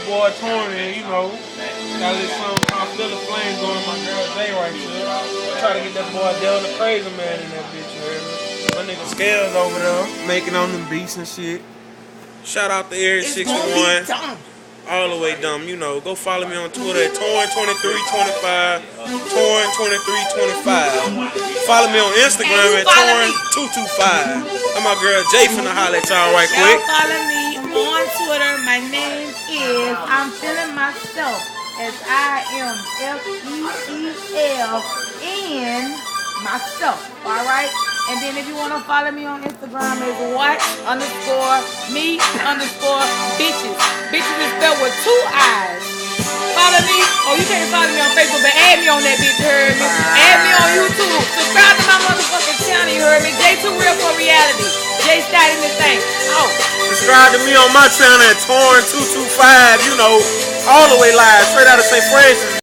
boy Tony, you know, got a little something called Feel the Flame going. My girl Jay right here. Try to get that boy Del the Crazy Man in that bitch, you heard me? My nigga Scales over there, making on them beats and shit. Shout out to Area 61. All the way dumb, you know. Go follow me on Twitter at Torn2325. Torn2325. Follow me on Instagram at Torn225. And my girl Jay finna holler at y'all right quick. Y'all follow me on Twitter. My name is I'm Feeling Myself. SIMFEELN myself. Alright? And then if you want to follow me on Instagram, it's what_me_bitches. Bitches is spelled with 2 I's. Follow me. Oh, you can't follow me on Facebook, but add me on that bitch, you heard me? Add me on YouTube. Subscribe to my motherfucking channel, you heard me? J2 Real for Reality. J starting this thing. Oh. Subscribe to me on my channel at Torn225, you know, all the way live, straight out of St. Francis.